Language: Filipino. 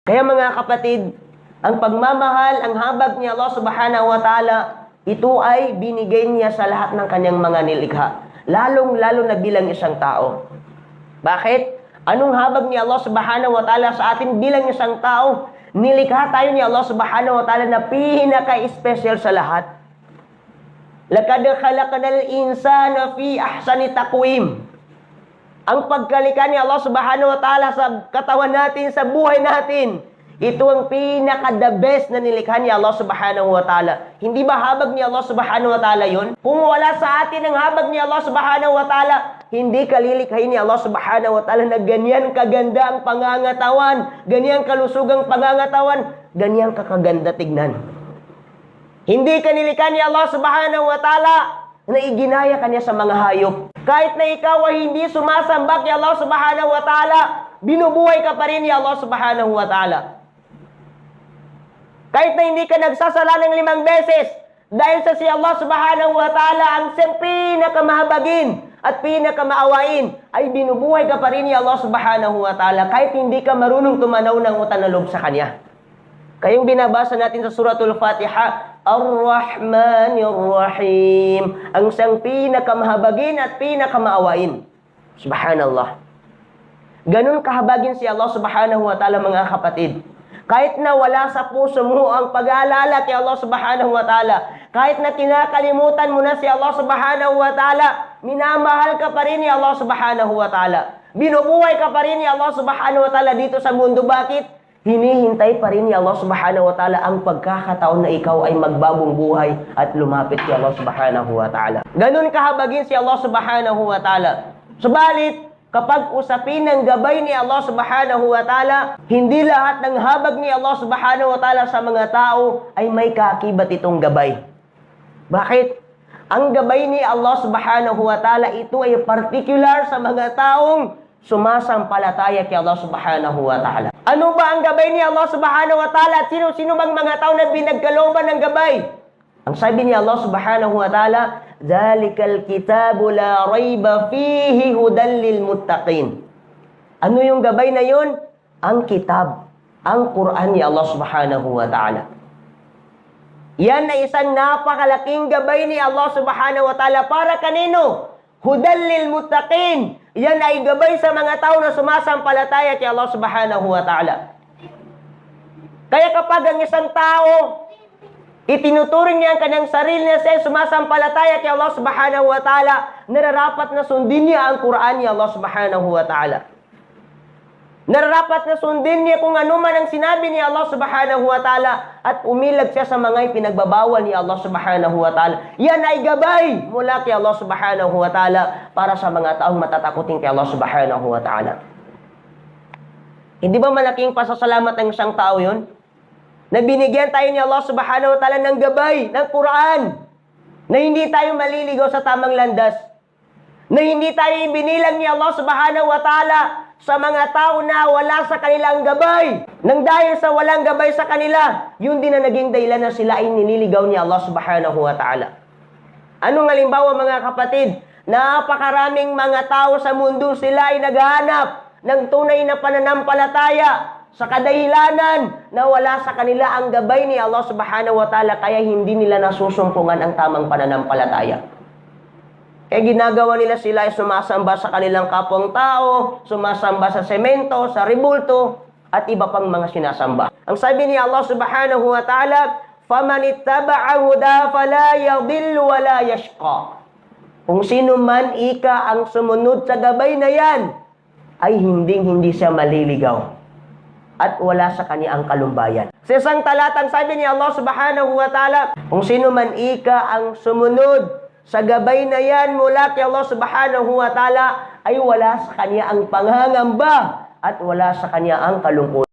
Kaya mga kapatid, ang pagmamahal, ang habag ni Allah subhanahu wa ta'ala, ito ay binigay niya sa lahat ng kanyang mga nilikha. Lalong-lalo na bilang isang tao. Bakit? Anong habag ni Allah subhanahu wa ta'ala sa atin bilang isang tao? Nilikha tayo ni Allah subhanahu wa ta'ala na pinaka-special sa lahat. Laqad khalaqnal insana fi ahsani taqwim. Ang pagkalikha ni Allah subhanahu wa ta'ala sa katawan natin, sa buhay natin, ito ang pinaka-the best na nilikha ni Allah subhanahu wa ta'ala. Hindi ba habag ni Allah subhanahu wa ta'ala yun? Kung wala sa atin ang habag ni Allah subhanahu wa ta'ala, hindi kalilikhain ni Allah subhanahu wa ta'ala na ganyan kaganda ang pangangatawan, ganyan kalusugang pangangatawan, ganyan kakaganda tignan. Hindi kanilikha ni Allah subhanahu wa ta'ala na iginaya kanya sa mga hayop. Kahit na ikaw ay hindi sumasamba kay Allah subhanahu wa ta'ala, binubuhay ka pa rin ni Allah subhanahu wa ta'ala. Kahit na hindi ka nagsasala ng 5 beses, dahil sa si Allah subhanahu wa ta'ala ang pinakamahabagin at pinakamaawain, ay binubuhay ka pa rin ni Allah subhanahu wa ta'ala kahit hindi ka marunong tumanaw ng utang na loob sa Kanya. Kayong binabasa natin sa Suratul Fatiha, Ar-Rahmanir Rahim, ang siyang pinakamahabagin at pinakamaawain. Subhanallah. Ganun kahabagin si Allah subhanahu wa ta'ala, mga kapatid. Kahit na wala sa puso mo ang pag-aalala kay Allah subhanahu wa ta'ala, kahit na kinakalimutan mo na si Allah subhanahu wa ta'ala, minamahal ka pa rin ni Allah subhanahu wa ta'ala. Binubuhay ka pa rin ni Allah subhanahu wa ta'ala dito sa mundo. Bakit? Hinihintay pa rin ni Allah subhanahu wa ta'ala ang pagkakataon na ikaw ay magbagong buhay at lumapit kay Allah subhanahu wa ta'ala. Ganun kahabagin si Allah subhanahu wa ta'ala. Subalit, kapag usapin ng gabay ni Allah subhanahu wa ta'ala, hindi lahat ng habag ni Allah subhanahu wa ta'ala sa mga tao ay may kaakibat itong gabay. Bakit? Ang gabay ni Allah subhanahu wa ta'ala, ito ay particular sa mga taong sumasampalataya kay Allah subhanahu wa ta'ala. Ano ba ang gabay ni Allah subhanahu wa ta'ala? Sino bang mga tao na binagkalooban ng gabay? Ang sabi ni Allah subhanahu wa ta'ala, Zalikal kitabu la rayba fihi hudan lil muttaqin. Ano yung gabay na yun? Ang kitab, ang Quran ni Allah subhanahu wa ta'ala. Yan na isang napakalaking gabay ni Allah subhanahu wa ta'ala para kanino? Hudan lil muttaqin. Yan ay gabay sa mga tao na sumasampalataya kay Allah subhanahu wa ta'ala. Kaya kapag ang isang tao, itinuturing niya ang kanyang sarili na siya sumasampalataya kay Allah subhanahu wa ta'ala, nararapat na sundin niya ang Quran ni Allah subhanahu wa ta'ala. Nararapat na sundin niya kung ano man ang sinabi ni Allah subhanahu wa ta'ala at umilag siya sa mga ipinagbabawal ni Allah subhanahu wa ta'ala. Yan ay gabay mula kay Allah subhanahu wa ta'ala para sa mga taong matatakutin kay Allah subhanahu wa ta'ala. Hindi ba malaking pasasalamat ng isang tao yun? Na binigyan tayo ni Allah subhanahu wa ta'ala ng gabay, ng Quran, na hindi tayo maliligaw sa tamang landas, na hindi tayo ibinilang ni Allah subhanahu wa ta'ala sa mga tao na wala sa kanilang gabay. Nang dahil sa walang gabay sa kanila, yun din na naging dahilan na sila ay nililigaw ni Allah subhanahu wa ta'ala. Anong halimbawa, mga kapatid? Napakaraming mga tao sa mundo, sila ay naghahanap ng tunay na pananampalataya sa kadahilanan na wala sa kanila ang gabay ni Allah subhanahu wa ta'ala, kaya hindi nila nasusumpungan ang tamang pananampalataya. Kaya ginagawa nila, sila ay sumasamba sa kanilang kapwang tao, sumasamba sa semento, sa ribulto, at iba pang mga sinasamba. Ang sabi ni Allah subhanahu wa ta'ala, فَمَنِ اتَّبَعَ هُدَى فَلَا يَضِلُّ وَلَا يَشْقَى. Kung sino man ika ang sumunod sa gabay na yan, ay hindi siya maliligaw at wala sa kanya ang kalumbayan. Sa isang talatang sabi ni Allah subhanahu wa ta'ala, kung sino man ika ang sumunod sa gabay na yan mula kay Allah subhanahu wa ta'ala, ay wala sa kanya ang panghangamba at wala sa kanya ang kalungkutan.